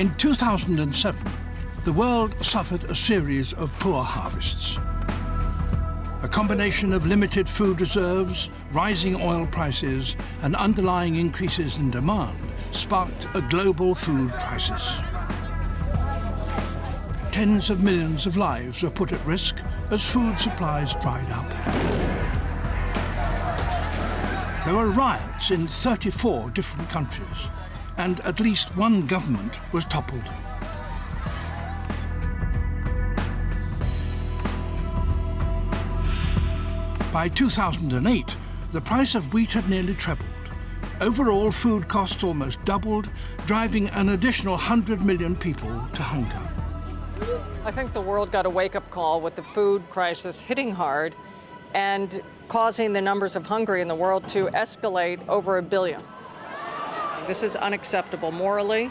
In 2007, the world suffered a series of poor harvests. A combination of limited food reserves, rising oil prices, and underlying increases in demand sparked a global food crisis. Tens of millions of lives were put at risk as food supplies dried up. There were riots in 34 different countries, and at least one government was toppled. By 2008, the price of wheat had nearly trebled. Overall, food costs almost doubled, driving an additional 100 million people to hunger. I think the world got a wake-up call with the food crisis hitting hard and causing the numbers of hungry in the world to escalate over 1 billion. This is unacceptable morally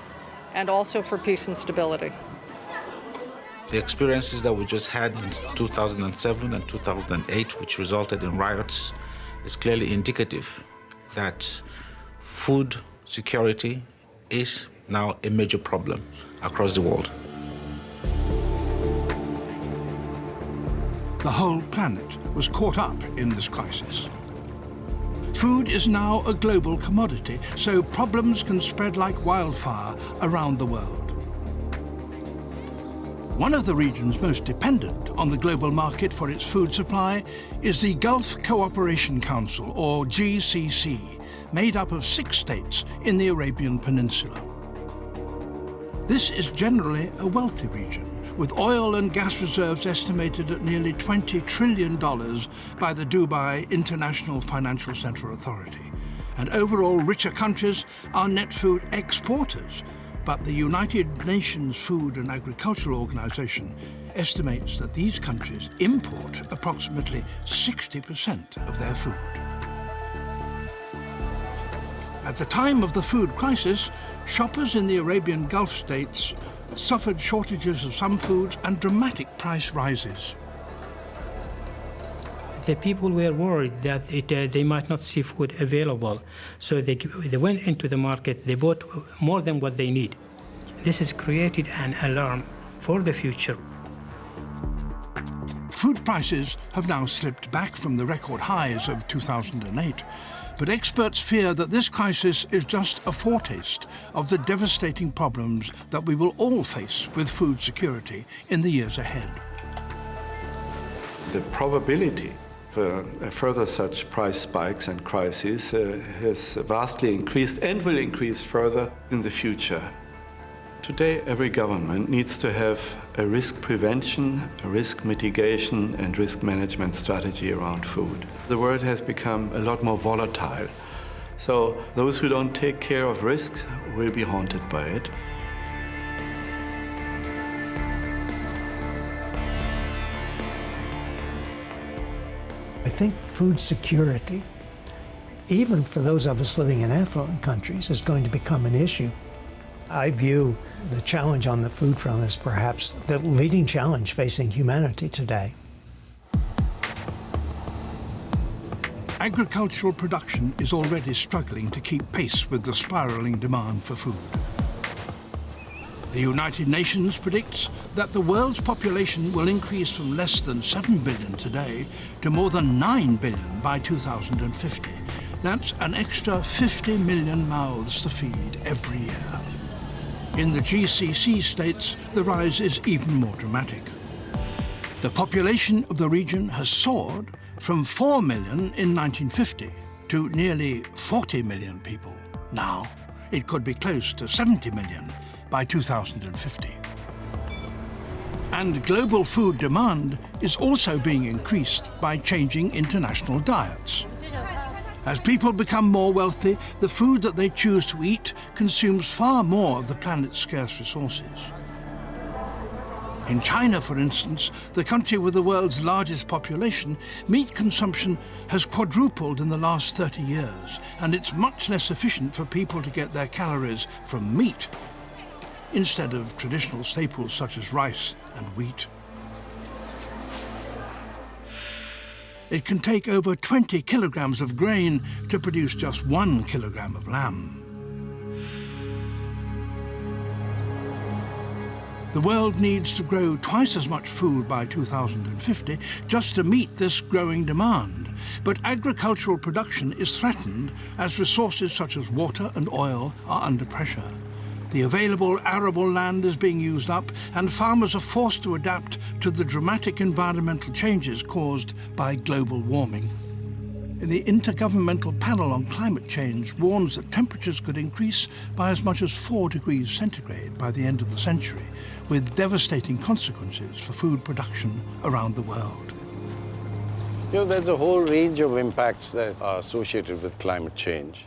and also for peace and stability. The experiences that we just had in 2007 and 2008, which resulted in riots, is clearly indicative that food security is now a major problem across the world. The whole planet was caught up in this crisis. Food is now a global commodity, so problems can spread like wildfire around the world. One of the regions most dependent on the global market for its food supply is the Gulf Cooperation Council, or GCC, made up of 6 states in the Arabian Peninsula. This is generally a wealthy region, with oil and gas reserves estimated at nearly $20 trillion by the Dubai International Financial Center Authority. And overall richer countries are net food exporters, but the United Nations Food and Agricultural Organization estimates that these countries import approximately 60% of their food. At the time of the food crisis, shoppers in the Arabian Gulf states suffered shortages of some foods and dramatic price rises. The people were worried that they might not see food available, so they went into the market, they bought more than what they need. This has created an alarm for the future. Food prices have now slipped back from the record highs of 2008, but experts fear that this crisis is just a foretaste of the devastating problems that we will all face with food security in the years ahead. The probability for further such price spikes and crises has vastly increased and will increase further in the future. Today, every government needs to have a risk prevention, a risk mitigation, and risk management strategy around food. The world has become a lot more volatile, so those who don't take care of risk will be haunted by it. I think food security, even for those of us living in affluent countries, is going to become an issue. I view the challenge on the food front as perhaps the leading challenge facing humanity today. Agricultural production is already struggling to keep pace with the spiraling demand for food. The United Nations predicts that the world's population will increase from less than 7 billion today to more than 9 billion by 2050. That's an extra 50 million mouths to feed every year. In the GCC states, the rise is even more dramatic. The population of the region has soared from 4 million in 1950 to nearly 40 million people now. It could be close to 70 million by 2050. And global food demand is also being increased by changing international diets. As people become more wealthy, the food that they choose to eat consumes far more of the planet's scarce resources. In China, for instance, the country with the world's largest population, meat consumption has quadrupled in the last 30 years, and it's much less efficient for people to get their calories from meat instead of traditional staples such as rice and wheat. It can take over 20 kilograms of grain to produce just 1 kilogram of lamb. The world needs to grow twice as much food by 2050 just to meet this growing demand. But agricultural production is threatened as resources such as water and oil are under pressure. The available arable land is being used up, and farmers are forced to adapt to the dramatic environmental changes caused by global warming. The Intergovernmental Panel on Climate Change warns that temperatures could increase by as much as 4 degrees centigrade by the end of the century, with devastating consequences for food production around the world. You know, there's a whole range of impacts that are associated with climate change.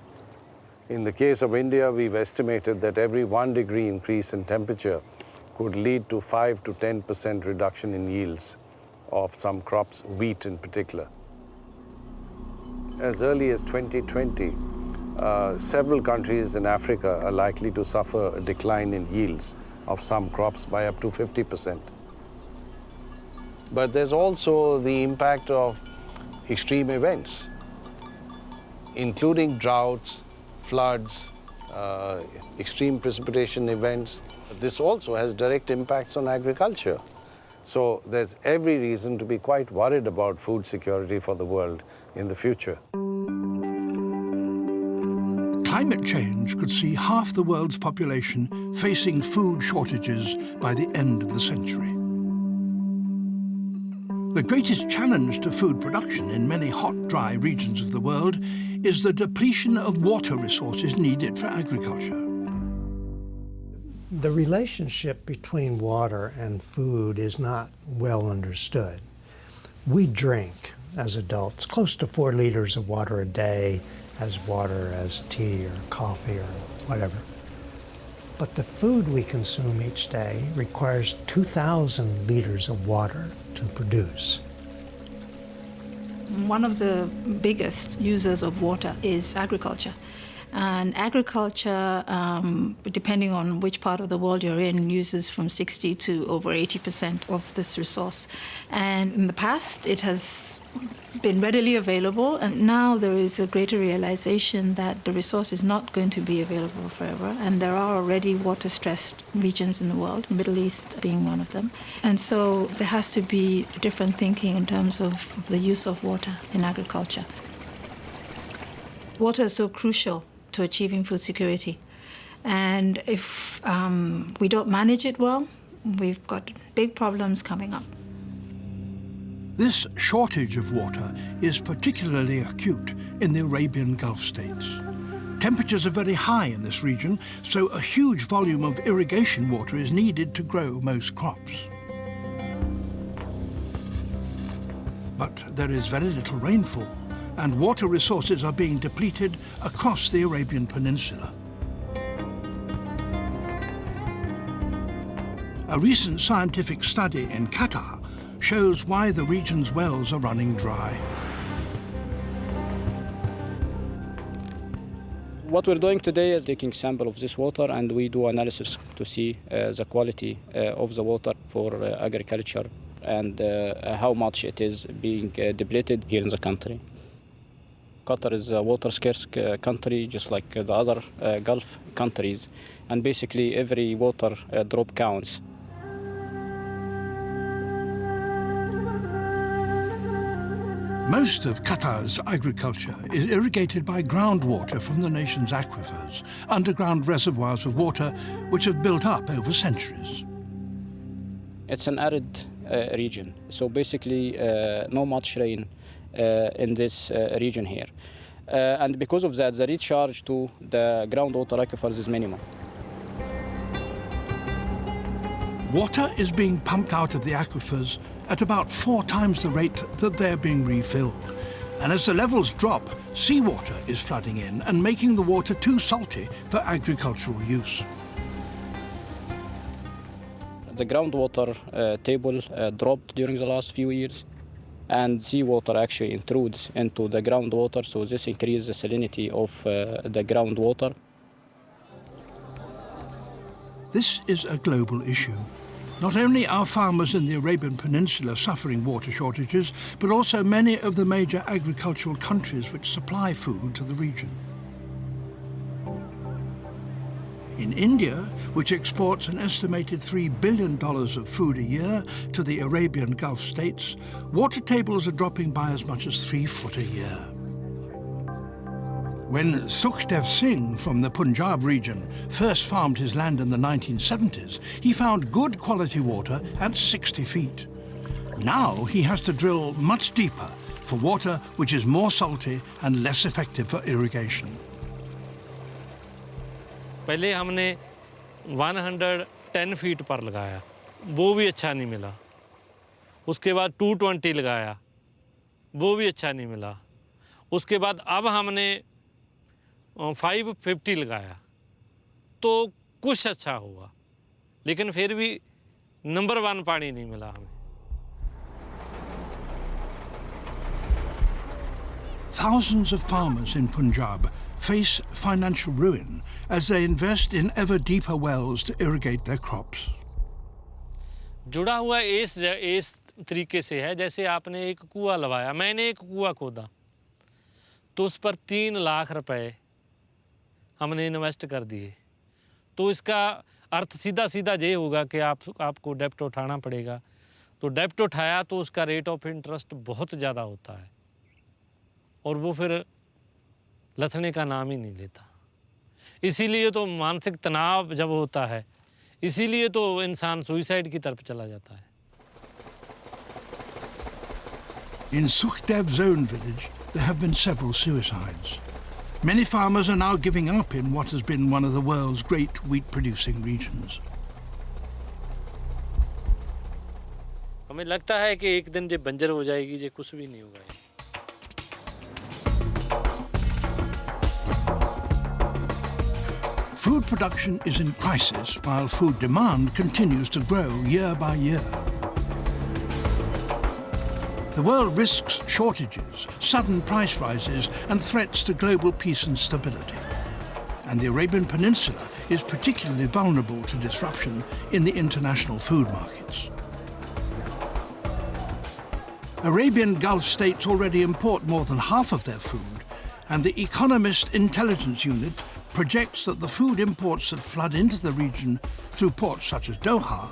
In the case of India, we've estimated that every 1 degree increase in temperature could lead to 5 to 10% reduction in yields of some crops, wheat in particular. As early as 2020, several countries in Africa are likely to suffer a decline in yields of some crops by up to 50%. But there's also the impact of extreme events, including droughts, floods, extreme precipitation events. This also has direct impacts on agriculture. So there's every reason to be quite worried about food security for the world in the future. Climate change could see half the world's population facing food shortages by the end of the century. The greatest challenge to food production in many hot, dry regions of the world is the depletion of water resources needed for agriculture. The relationship between water and food is not well understood. We drink, as adults, close to 4 liters of water a day as water as tea or coffee or whatever. But the food we consume each day requires 2,000 liters of water to produce. One of the biggest users of water is agriculture. And agriculture, depending on which part of the world you're in, uses from 60 to over 80% of this resource. And in the past, it has been readily available, and now there is a greater realization that the resource is not going to be available forever, and there are already water-stressed regions in the world, Middle East being one of them. And so there has to be different thinking in terms of the use of water in agriculture. Water is so crucial to achieving food security. And if we don't manage it well, we've got big problems coming up. This shortage of water is particularly acute in the Arabian Gulf states. Temperatures are very high in this region, so a huge volume of irrigation water is needed to grow most crops. But there is very little rainfall, and water resources are being depleted across the Arabian Peninsula. A recent scientific study in Qatar shows why the region's wells are running dry. What we're doing today is taking sample of this water, and we do analysis to see the quality of the water for agriculture and how much it is being depleted here in the country. Qatar is a water-scarce country, just like the other Gulf countries, and basically every water drop counts. Most of Qatar's agriculture is irrigated by groundwater from the nation's aquifers, underground reservoirs of water which have built up over centuries. It's an arid region, so basically not much rain in this region here. And because of that, the recharge to the groundwater aquifers is minimal. Water is being pumped out of the aquifers at about 4 times the rate that they're being refilled. And as the levels drop, seawater is flooding in and making the water too salty for agricultural use. The groundwater table dropped during the last few years, and seawater actually intrudes into the groundwater, so this increases the salinity of the groundwater. This is a global issue. Not only are farmers in the Arabian Peninsula suffering water shortages, but also many of the major agricultural countries which supply food to the region. In India, which exports an estimated $3 billion of food a year to the Arabian Gulf states, water tables are dropping by as much as 3 foot a year. When Sukhdev Singh from the Punjab region first farmed his land in the 1970s, he found good quality water at 60 feet. Now he has to drill much deeper for water which is more salty and less effective for irrigation. पहले हमने 110 feet पर लगाया, वो भी अच्छा नहीं मिला। उसके बाद 220 लगाया, वो भी अच्छा नहीं मिला। उसके बाद अब हमने 550 लगाया, तो कुछ अच्छा हुआ, लेकिन फिर भी नंबर 1 पानी नहीं मिला हमें। Thousands of farmers in Punjab face financial ruin as they invest in ever deeper wells to irrigate their crops. जुड़ा हुआ इस तरीके से है जैसे आपने एक कुआं लगाया, मैंने एक कुआं खोदा, तो उस पर 3 लाख रुपए हमने इन्वेस्ट कर दिए, तो इसका अर्थ सीधा सीधा ये होगा कि आपको डेब्ट उठाना पड़ेगा। तो डेब्ट उठाया तो उसका रेट ऑफ इंटरेस्ट बहुत ज़्यादा होता है और वो फिर लथने का नाम ही नहीं लेता। इसीलिए तो मानसिक तनाव जब होता है, इसीलिए तो इंसान सुसाइड की तरफ चला जाता है। In Sukhdev's own village, there have been several suicides. Many farmers are now giving up in what has been one of the world's great wheat-producing regions. हमें लगता है कि एक दिन ये बंजर हो जाएगी, ये कुछ भी नहीं होगा। Food production is in crisis while food demand continues to grow year by year. The world risks shortages, sudden price rises and threats to global peace and stability. And the Arabian Peninsula is particularly vulnerable to disruption in the international food markets. Arabian Gulf states already import more than half of their food, and the Economist Intelligence Unit projects that the food imports that flood into the region through ports such as Doha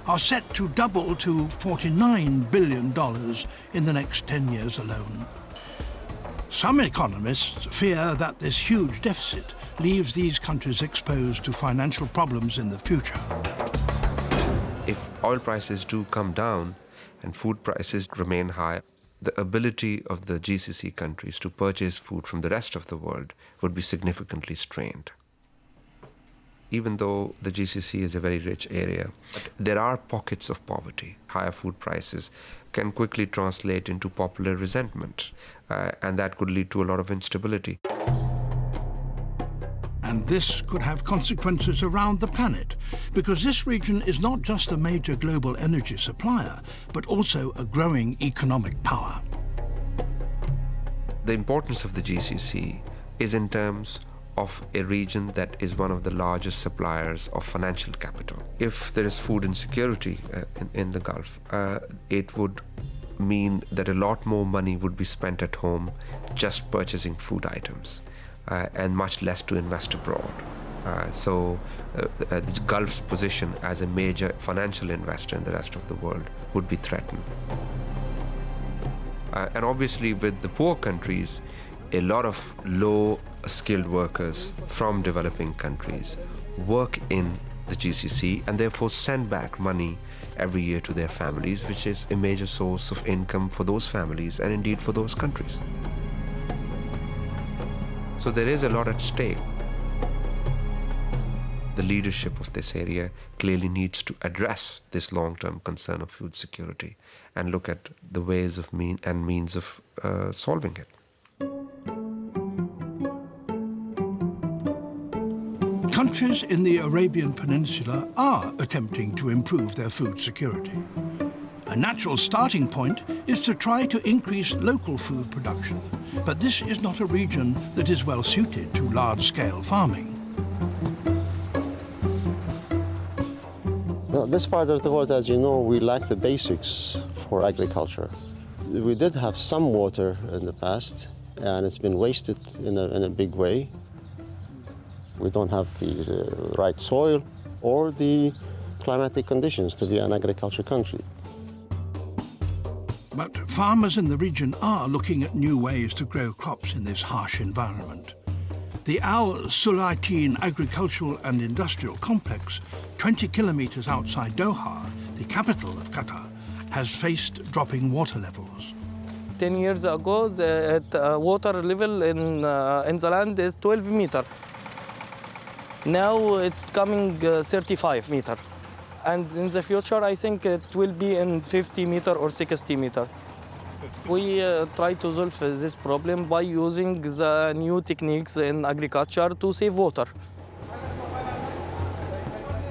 are set to double to $49 billion in the next 10 years alone. Some economists fear that this huge deficit leaves these countries exposed to financial problems in the future. If oil prices do come down and food prices remain high, the ability of the GCC countries to purchase food from the rest of the world would be significantly strained. Even though the GCC is a very rich area, there are pockets of poverty. Higher food prices can quickly translate into popular resentment, and that could lead to a lot of instability. And this could have consequences around the planet, because this region is not just a major global energy supplier, but also a growing economic power. The importance of the GCC is in terms of a region that is one of the largest suppliers of financial capital. If there is food insecurity in the Gulf, it would mean that a lot more money would be spent at home just purchasing food items. And much less to invest abroad. So the Gulf's position as a major financial investor in the rest of the world would be threatened. And obviously with the poor countries, a lot of low-skilled workers from developing countries work in the GCC and therefore send back money every year to their families, which is a major source of income for those families and indeed for those countries. So there is a lot at stake. The leadership of this area clearly needs to address this long-term concern of food security and look at the ways of means of solving it. Countries in the Arabian Peninsula are attempting to improve their food security. A natural starting point is to try to increase local food production, but this is not a region that is well suited to large-scale farming. Well, this part of the world, as you know, we lack the basics for agriculture. We did have some water in the past, and it's been wasted in a big way. We don't have the right soil or the climatic conditions to be an agriculture country. But farmers in the region are looking at new ways to grow crops in this harsh environment. The Al Sulaiteen Agricultural and Industrial Complex, 20 kilometers outside Doha, the capital of Qatar, has faced dropping water levels. 10 years ago, the water level in the land is 12 meters. Now it's coming 35 meters. And in the future, I think it will be in 50 meters or 60 meters. We try to solve this problem by using the new techniques in agriculture to save water.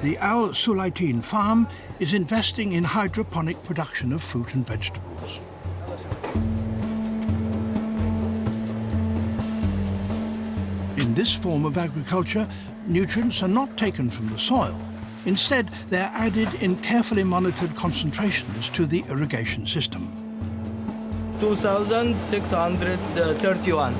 The Al Sulaiteen farm is investing in hydroponic production of fruit and vegetables. In this form of agriculture, nutrients are not taken from the soil. Instead, they're added in carefully monitored concentrations to the irrigation system. 2,631.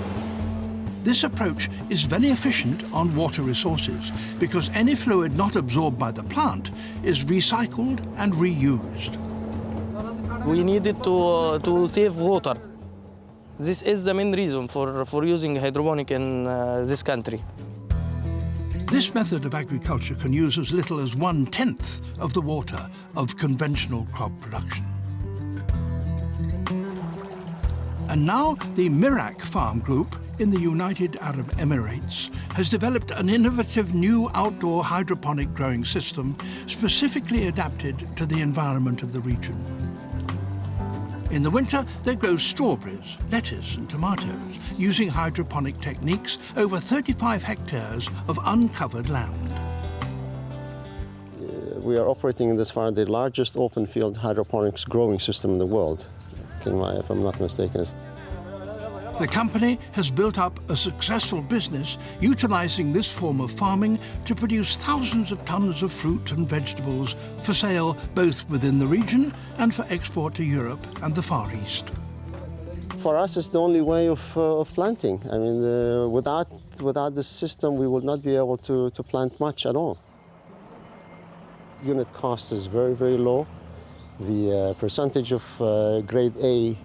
This approach is very efficient on water resources because any fluid not absorbed by the plant is recycled and reused. We needed to save water. This is the main reason for using hydroponic in this country. This method of agriculture can use as little as 1/10 of the water of conventional crop production. And now the Mirak Farm Group in the United Arab Emirates has developed an innovative new outdoor hydroponic growing system specifically adapted to the environment of the region. In the winter, they grow strawberries, lettuce and tomatoes using hydroponic techniques over 35 hectares of uncovered land. We are operating in this farm the largest open field hydroponics growing system in the world. If I'm not mistaken. The company has built up a successful business utilizing this form of farming to produce thousands of tons of fruit and vegetables for sale both within the region and for export to Europe and the Far East. For us, it's the only way of planting. I mean, without this system, we would not be able to plant much at all. Unit cost is very, very low. The percentage of grade A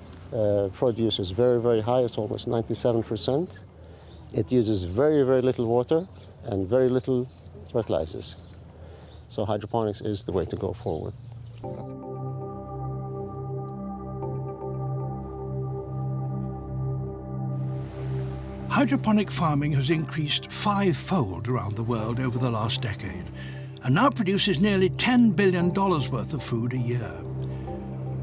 produce is very, very high. It's almost 97%. It uses very, very little water and very little fertilizers. So hydroponics is the way to go forward. Hydroponic farming has increased 5-fold around the world over the last decade and now produces nearly $10 billion worth of food a year.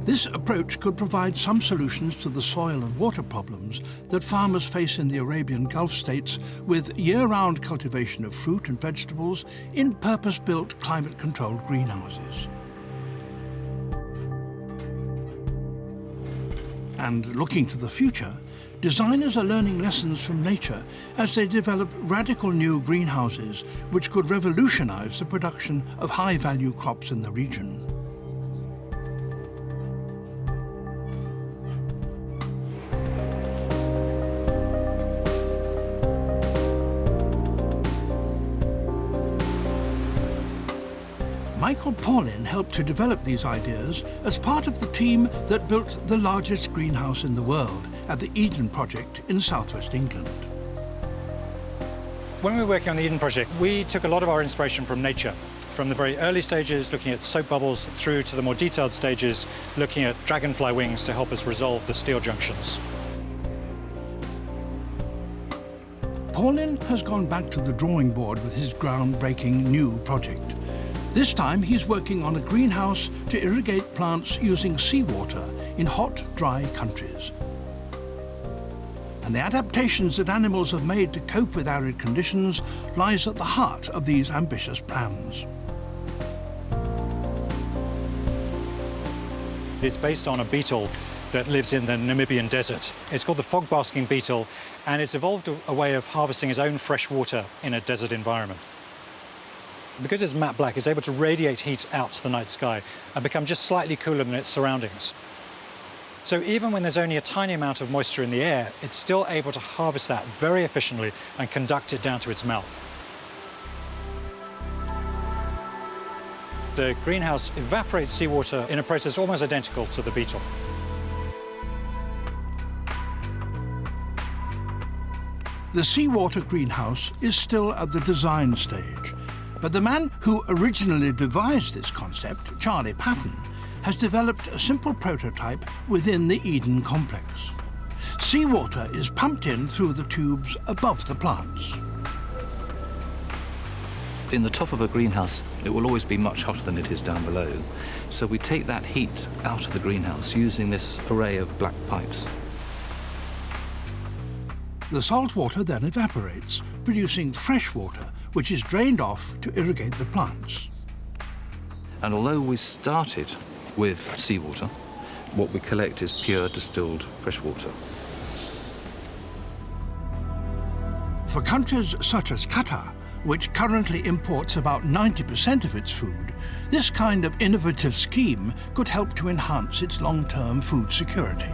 This approach could provide some solutions to the soil and water problems that farmers face in the Arabian Gulf states with year-round cultivation of fruit and vegetables in purpose-built climate-controlled greenhouses. And looking to the future, designers are learning lessons from nature as they develop radical new greenhouses which could revolutionize the production of high-value crops in the region. Michael Paulin helped to develop these ideas as part of the team that built the largest greenhouse in the world at the Eden Project in southwest England. When we were working on the Eden Project, we took a lot of our inspiration from nature, from the very early stages looking at soap bubbles through to the more detailed stages looking at dragonfly wings to help us resolve the steel junctions. Paulin has gone back to the drawing board with his groundbreaking new project. This time he's working on a greenhouse to irrigate plants using seawater in hot, dry countries. And the adaptations that animals have made to cope with arid conditions lies at the heart of these ambitious plans. It's based on a beetle that lives in the Namibian desert. It's called the fog-basking beetle, and it's evolved a way of harvesting its own fresh water in a desert environment. Because it's matte black, it's able to radiate heat out to the night sky and become just slightly cooler than its surroundings. So even when there's only a tiny amount of moisture in the air, it's still able to harvest that very efficiently and conduct it down to its mouth. the greenhouse evaporates seawater in a process almost identical to the beetle. The seawater greenhouse is still at the design stage, but the man who originally devised this concept, Charlie Patton, has developed a simple prototype within the Eden complex. Seawater is pumped in through the tubes above the plants. In the top of a greenhouse, it will always be much hotter than it is down below. So we take that heat out of the greenhouse using this array of black pipes. The salt water then evaporates, producing fresh water, which is drained off to irrigate the plants. And although we started with seawater, what we collect is pure distilled fresh water. For countries such as Qatar, which currently imports about 90% of its food, this kind of innovative scheme could help to enhance its long-term food security.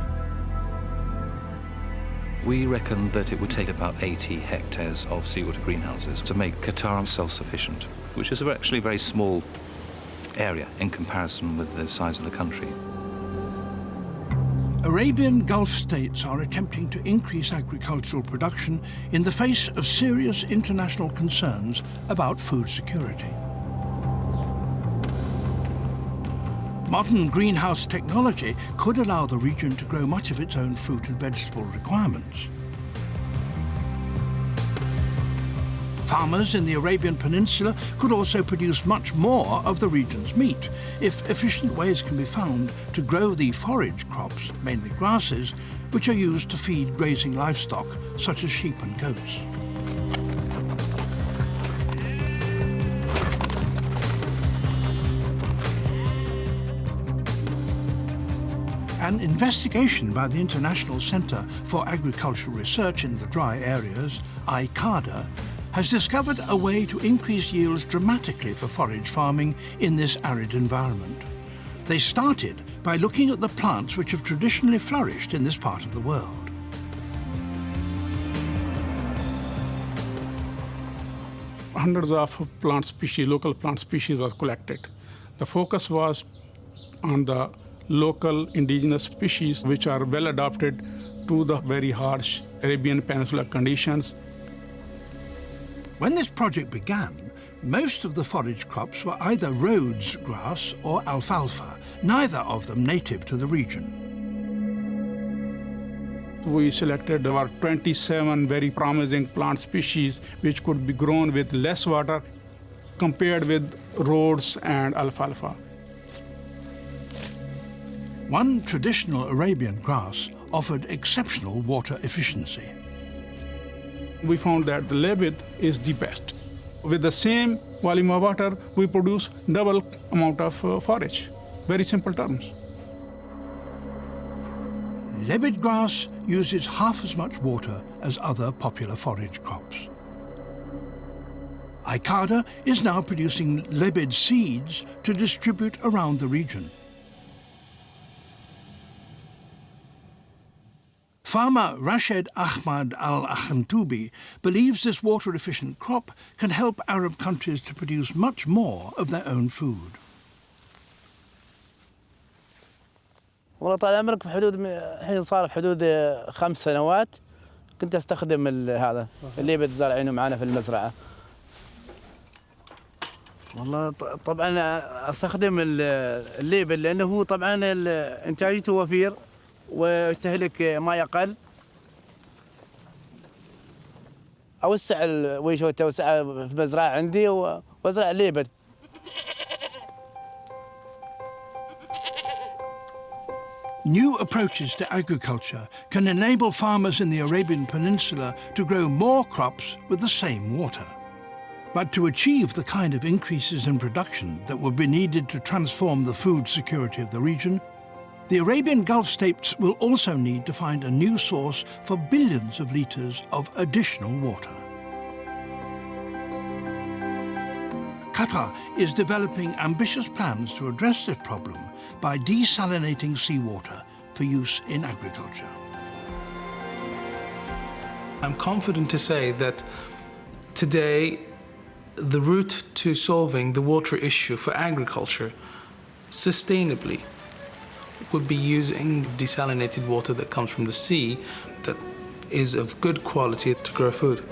We reckon that it would take about 80 hectares of seawater greenhouses to make Qatar self-sufficient, which is actually a very small area in comparison with the size of the country. Arabian Gulf states are attempting to increase agricultural production in the face of serious international concerns about food security. Modern greenhouse technology could allow the region to grow much of its own fruit and vegetable requirements. Farmers in the Arabian Peninsula could also produce much more of the region's meat if efficient ways can be found to grow the forage crops, mainly grasses, which are used to feed grazing livestock such as sheep and goats. An investigation by the International Centre for Agricultural Research in the Dry Areas, ICARDA, has discovered a way to increase yields dramatically for forage farming in this arid environment. They started by looking at the plants which have traditionally flourished in this part of the world. Hundreds of plant species, local plant species were collected. The focus was on the local indigenous species which are well adapted to the very harsh Arabian Peninsula conditions. When this project began, most of the forage crops were either Rhodes grass or alfalfa, neither of them native to the region. We selected about 27 very promising plant species which could be grown with less water compared with Rhodes and alfalfa. One traditional Arabian grass offered exceptional water efficiency. We found that the Lebed is the best. With the same volume of water, we produce double amount of forage. Very simple terms. Lebed grass uses half as much water as other popular forage crops. ICARDA is now producing Lebed seeds to distribute around the region. Farmer Rashid Ahmad Al-Akhantoubi believes this water-efficient crop can help Arab countries to produce much more of their own food. والله طال عمرك في حدود الحين صار في حدود 5 سنوات كنت استخدم هذا اللي بتزرعينه معنا في المزرعه. والله طبعا استخدم الليبل لانه هو طبعا انتاجيته وفير ويستهلك ماء اقل. اوسع الويشوت اوسع في المزرعه عندي وازرع الليبل. New approaches to agriculture can enable farmers in the Arabian Peninsula to grow more crops with the same water. But to achieve the kind of increases in production that would be needed to transform the food security of the region, the Arabian Gulf states will also need to find a new source for billions of litres of additional water. Qatar is developing ambitious plans to address this problem by desalinating seawater for use in agriculture. I'm confident to say that today The route to solving the water issue for agriculture sustainably would be using desalinated water that comes from the sea that is of good quality to grow food.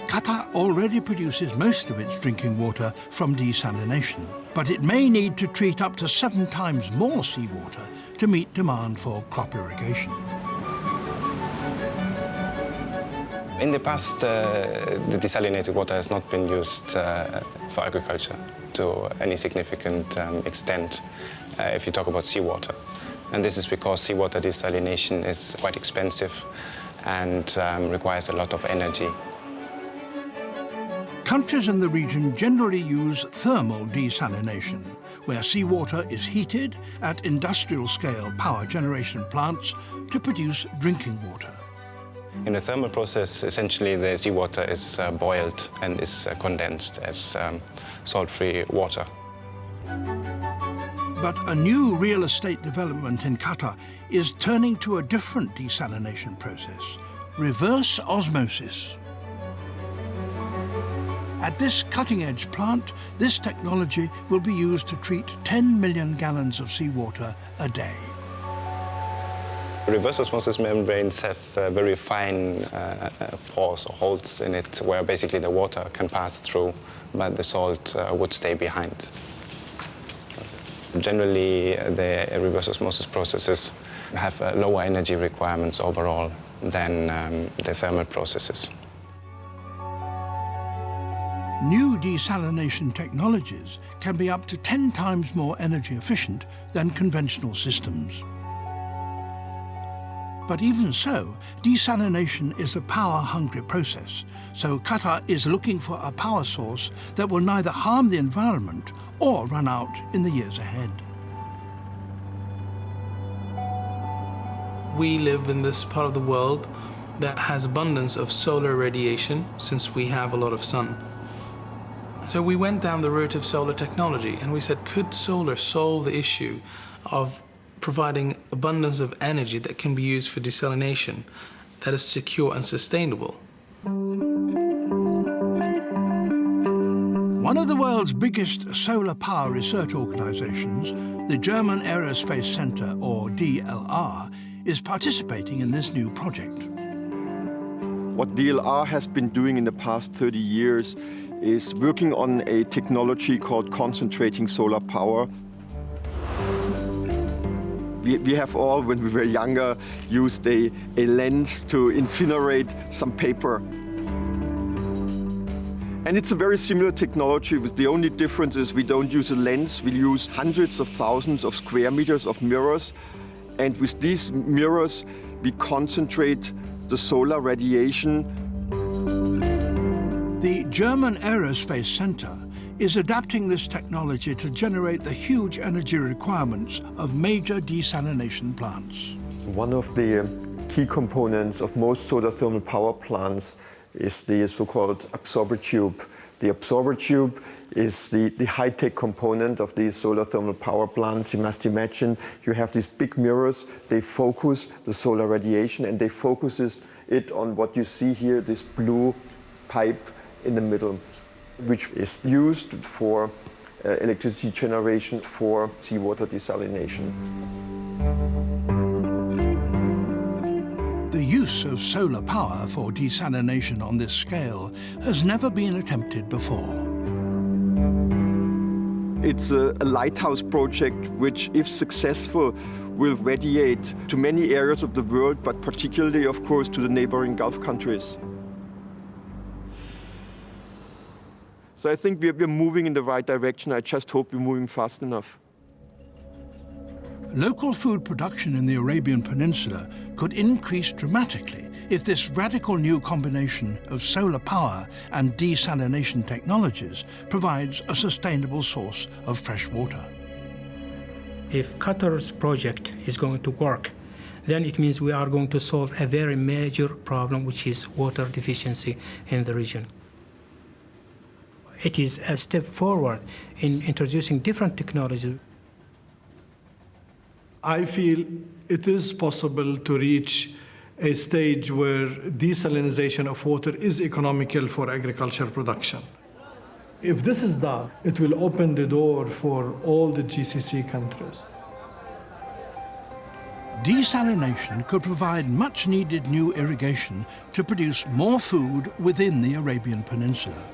Qatar already produces most of its drinking water from desalination, but it may need to treat up to 7 times more seawater to meet demand for crop irrigation. In the past, the desalinated water has not been used for agriculture to any significant extent if you talk about seawater. And this is because seawater desalination is quite expensive and requires a lot of energy. Countries in the region generally use thermal desalination, where seawater is heated at industrial-scale power generation plants to produce drinking water. In a thermal process, essentially the seawater is boiled and is condensed as salt-free water. But a new real estate development in Qatar is turning to a different desalination process, reverse osmosis. At this cutting-edge plant, this technology will be used to treat 10 million gallons of seawater a day. Reverse osmosis membranes have very fine pores or holes in it where basically the water can pass through, but the salt would stay behind. Generally, the reverse osmosis processes have lower energy requirements overall than the thermal processes. New desalination technologies can be up to 10 times more energy efficient than conventional systems. But even so, desalination is a power-hungry process, so Qatar is looking for a power source that will neither harm the environment or run out in the years ahead. We live in this part of the world that has abundance of solar radiation since we have a lot of sun. So we went down the route of solar technology and we said, could solar solve the issue of providing abundance of energy that can be used for desalination that is secure and sustainable? One of the world's biggest solar power research organizations, the German Aerospace Center, or DLR, is participating in this new project. What DLR has been doing in the past 30 years is working on a technology called concentrating solar power. We have all, when we were younger, used a lens to incinerate some paper. And it's a very similar technology, with the only difference is we don't use a lens, we use hundreds of thousands of square meters of mirrors. And with these mirrors, we concentrate the solar radiation. The German Aerospace Center is adapting this technology to generate the huge energy requirements of major desalination plants. One of the key components of most solar thermal power plants is the so-called absorber tube. The absorber tube is the high-tech component of these solar thermal power plants. You must imagine you have these big mirrors, they focus the solar radiation and they focus it on what you see here, this blue pipe in the middle, which is used for electricity generation for seawater desalination. The use of solar power for desalination on this scale has never been attempted before. It's a lighthouse project which, if successful, will radiate to many areas of the world, but particularly, of course, to the neighboring Gulf countries. So I think we're moving in the right direction. I just hope we're moving fast enough. Local food production in the Arabian Peninsula could increase dramatically if this radical new combination of solar power and desalination technologies provides a sustainable source of fresh water. If Qatar's project is going to work, then it means we are going to solve a very major problem, which is water deficiency in the region. It is a step forward in introducing different technologies. I feel it is possible to reach a stage where desalination of water is economical for agriculture production. If this is done, it will open the door for all the GCC countries. Desalination could provide much-needed new irrigation to produce more food within the Arabian Peninsula.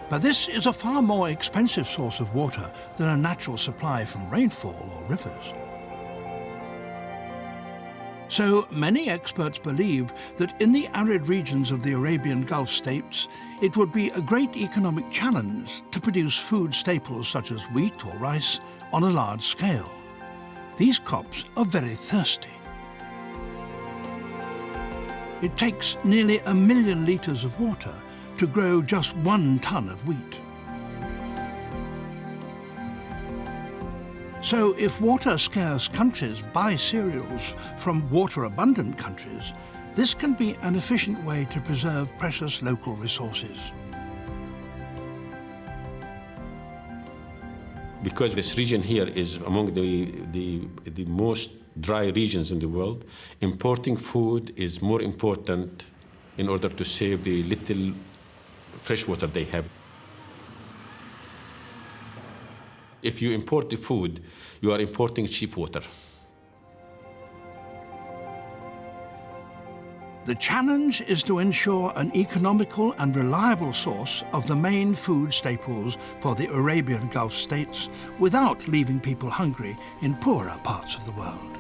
But this is a far more expensive source of water than a natural supply from rainfall or rivers. So many experts believe that in the arid regions of the Arabian Gulf states, it would be a great economic challenge to produce food staples such as wheat or rice on a large scale. These crops are very thirsty. It takes nearly 1 million litres of water to grow just 1 ton of wheat. So if water-scarce countries buy cereals from water-abundant countries, this can be an efficient way to preserve precious local resources. Because this region here is among the most dry regions in the world, importing food is more important in order to save the little fresh water they have. If you import the food, you are importing cheap water. The challenge is to ensure an economical and reliable source of the main food staples for the Arabian Gulf states without leaving people hungry in poorer parts of the world.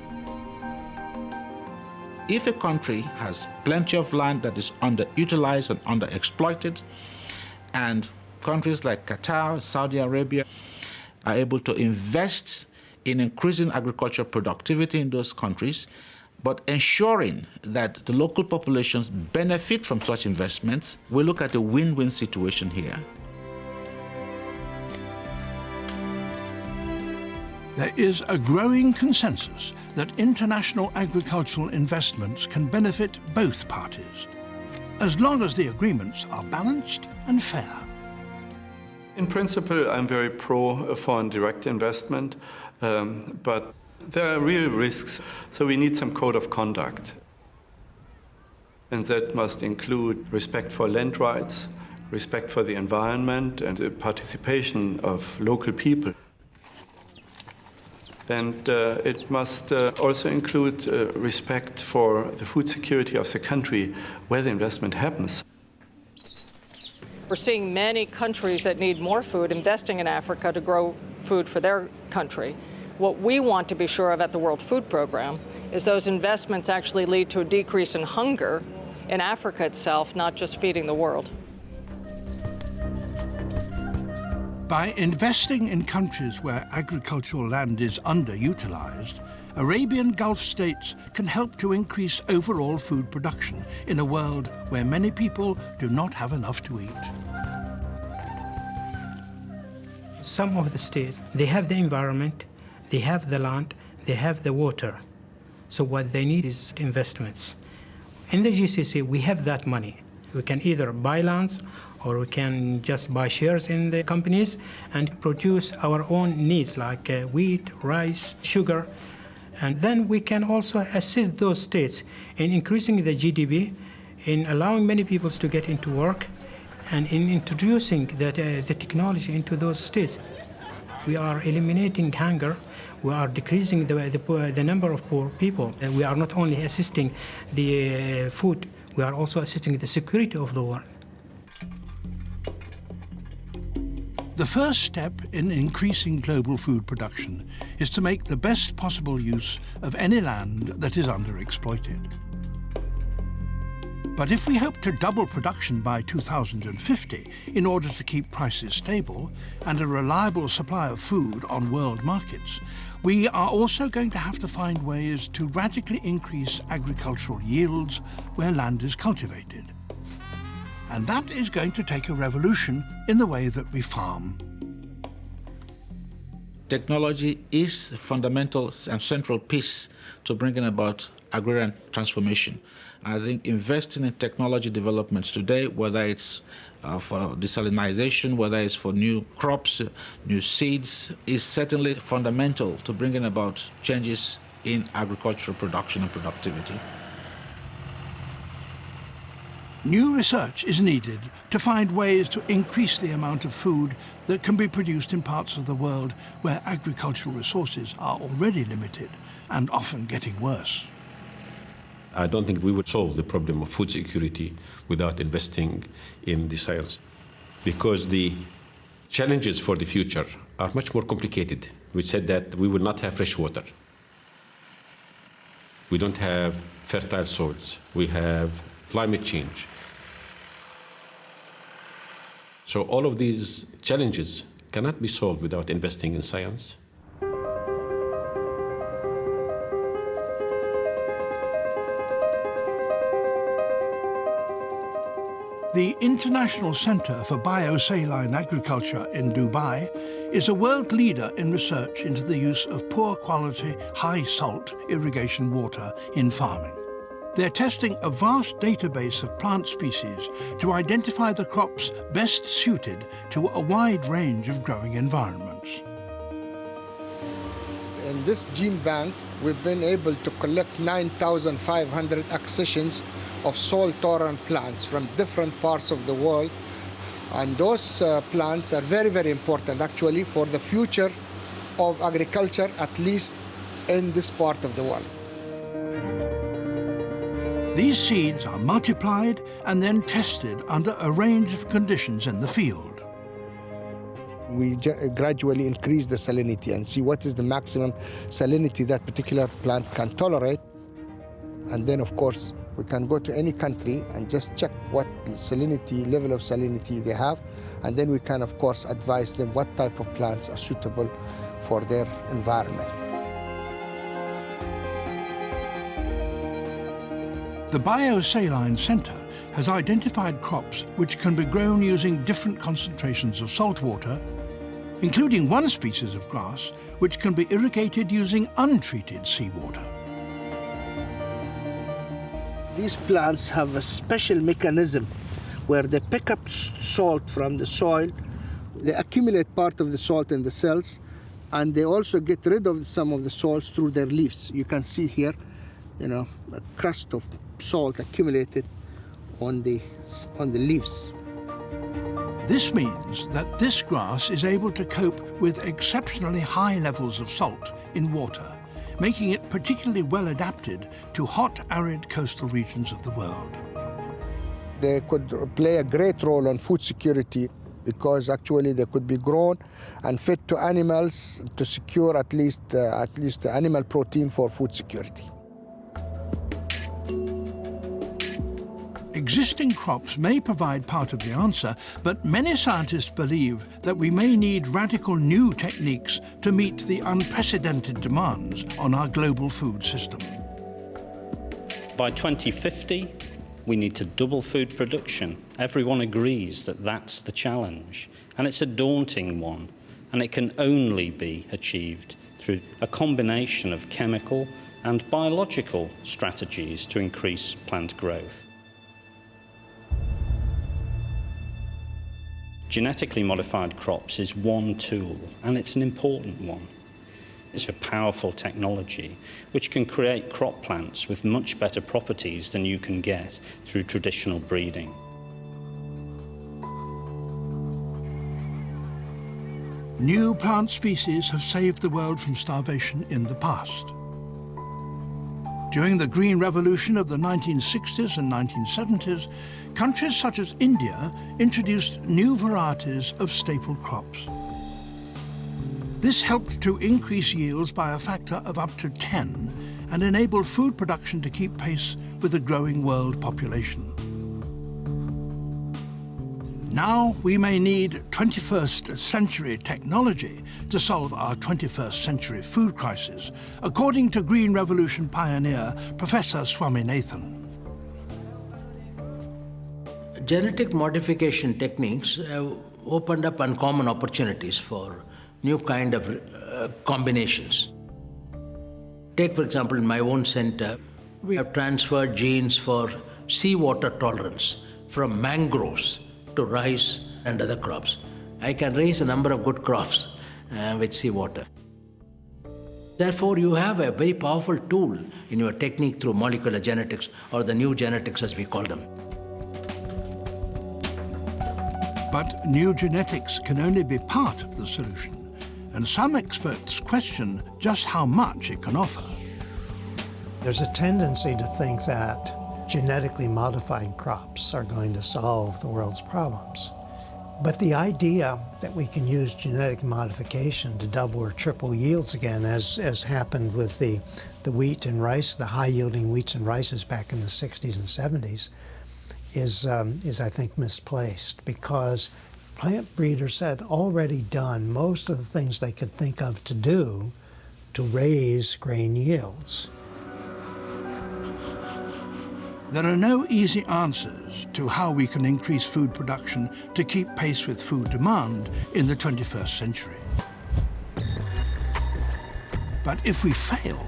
If a country has plenty of land that is underutilized and underexploited, and countries like Qatar, Saudi Arabia are able to invest in increasing agricultural productivity in those countries, but ensuring that the local populations benefit from such investments, we look at a win-win situation here. There is a growing consensus that international agricultural investments can benefit both parties, as long as the agreements are balanced and fair. In principle, I'm very pro foreign direct investment, but there are real risks, so we need some code of conduct. And that must include respect for land rights, respect for the environment, and the participation of local people. And it must also include respect for the food security of the country where the investment happens. We're seeing many countries that need more food investing in Africa to grow food for their country. What we want to be sure of at the World Food Program is those investments actually lead to a decrease in hunger in Africa itself, not just feeding the world. By investing in countries where agricultural land is underutilized, Arabian Gulf states can help to increase overall food production in a world where many people do not have enough to eat. Some of the states, they have the environment, they have the land, they have the water. So what they need is investments. In the GCC, we have that money. We can either buy lands or we can just buy shares in the companies and produce our own needs like wheat, rice, sugar. And then we can also assist those states in increasing the GDP, in allowing many people to get into work, and in introducing the technology into those states. We are eliminating hunger. We are decreasing the number of poor people. And we are not only assisting the food, we are also assisting the security of the world. The first step in increasing global food production is to make the best possible use of any land that is underexploited. But if we hope to double production by 2050 in order to keep prices stable and a reliable supply of food on world markets, we are also going to have to find ways to radically increase agricultural yields where land is cultivated. And that is going to take a revolution in the way that we farm. Technology is the fundamental and central piece to bringing about agrarian transformation. I think investing in technology developments today, whether it's for desalination, whether it's for new crops, new seeds, is certainly fundamental to bringing about changes in agricultural production and productivity. New research is needed to find ways to increase the amount of food that can be produced in parts of the world where agricultural resources are already limited and often getting worse. I don't think we would solve the problem of food security without investing in the science, because the challenges for the future are much more complicated. We said that we will not have fresh water. We don't have fertile soils. We have climate change. So all of these challenges cannot be solved without investing in science. The International Centre for Biosaline Agriculture in Dubai is a world leader in research into the use of poor quality, high salt irrigation water in farming. They're testing a vast database of plant species to identify the crops best suited to a wide range of growing environments. In this gene bank, we've been able to collect 9,500 accessions of salt-tolerant plants from different parts of the world. And those plants are very, very important, actually, for the future of agriculture, at least in this part of the world. These seeds are multiplied and then tested under a range of conditions in the field. We gradually increase the salinity and see what is the maximum salinity that particular plant can tolerate. And then, of course, we can go to any country and just check what salinity, level of salinity they have. And then we can, of course, advise them what type of plants are suitable for their environment. The Biosaline Centre has identified crops which can be grown using different concentrations of salt water, including one species of grass which can be irrigated using untreated seawater. These plants have a special mechanism where they pick up salt from the soil, they accumulate part of the salt in the cells, and they also get rid of some of the salts through their leaves. You can see here, a crust of salt accumulated on the leaves. This means that this grass is able to cope with exceptionally high levels of salt in water, making it particularly well adapted to hot, arid coastal regions of the world. They could play a great role on food security because actually they could be grown and fed to animals to secure at least animal protein for food security. Existing crops may provide part of the answer, but many scientists believe that we may need radical new techniques to meet the unprecedented demands on our global food system. By 2050, we need to double food production. Everyone agrees that that's the challenge, and it's a daunting one, and it can only be achieved through a combination of chemical and biological strategies to increase plant growth. Genetically modified crops is one tool, and it's an important one. It's a powerful technology which can create crop plants with much better properties than you can get through traditional breeding. New plant species have saved the world from starvation in the past. During the Green Revolution of the 1960s and 1970s, countries such as India introduced new varieties of staple crops. This helped to increase yields by a factor of up to 10 and enabled food production to keep pace with the growing world population. Now we may need 21st century technology to solve our 21st century food crisis, according to Green Revolution pioneer Professor Swaminathan. Genetic modification techniques have opened up uncommon opportunities for new kind of combinations. Take, for example, in my own center, we have transferred genes for seawater tolerance from mangroves to rice and other crops. I can raise a number of good crops with seawater. Therefore, you have a very powerful tool in your technique through molecular genetics, or the new genetics as we call them. But new genetics can only be part of the solution, and some experts question just how much it can offer. There's a tendency to think that genetically modified crops are going to solve the world's problems. But the idea that we can use genetic modification to double or triple yields again, as happened with the wheat and rice, the high-yielding wheats and rices back in the 60s and 70s, is I think, misplaced, because plant breeders had already done most of the things they could think of to do to raise grain yields. There are no easy answers to how we can increase food production to keep pace with food demand in the 21st century. But if we fail,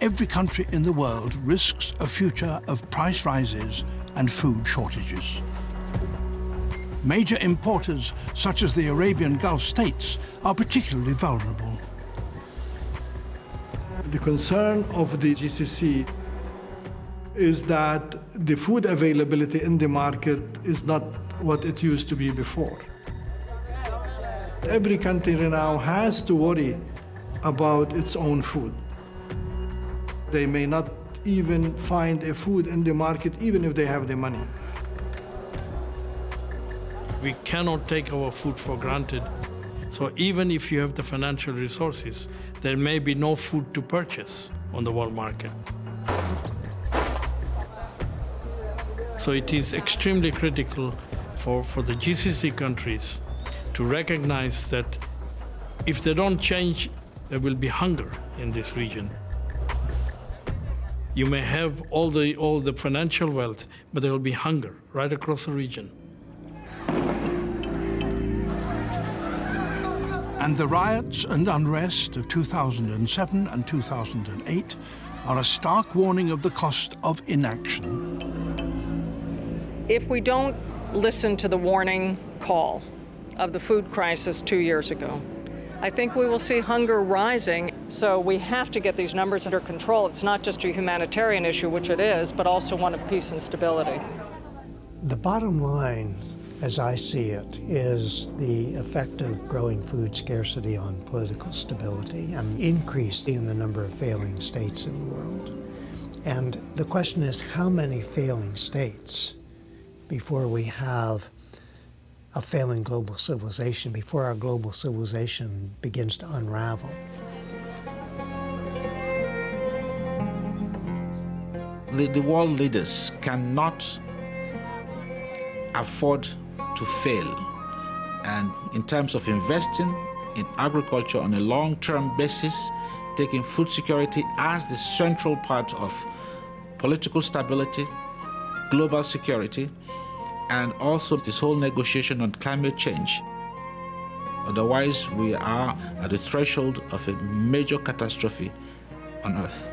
every country in the world risks a future of price rises and food shortages. Major importers, such as the Arabian Gulf states, are particularly vulnerable. The concern of the GCC is that the food availability in the market is not what it used to be before. Every country now has to worry about its own food. They may not even find a food in the market even if they have the money. We cannot take our food for granted. So even if you have the financial resources, there may be no food to purchase on the world market. So it is extremely critical for the GCC countries to recognize that if they don't change, there will be hunger in this region. You may have all the financial wealth, but there will be hunger right across the region. And the riots and unrest of 2007 and 2008 are a stark warning of the cost of inaction. If we don't listen to the warning call of the food crisis 2 years ago, I think we will see hunger rising. So we have to get these numbers under control. It's not just a humanitarian issue, which it is, but also one of peace and stability. The bottom line, as I see it, is the effect of growing food scarcity on political stability and increase in the number of failing states in the world. And the question is, how many failing states before we have a failing global civilization, before our global civilization begins to unravel? The world leaders cannot afford to fail. And in terms of investing in agriculture on a long-term basis, taking food security as the central part of political stability, global security, and also this whole negotiation on climate change. Otherwise, we are at the threshold of a major catastrophe on Earth.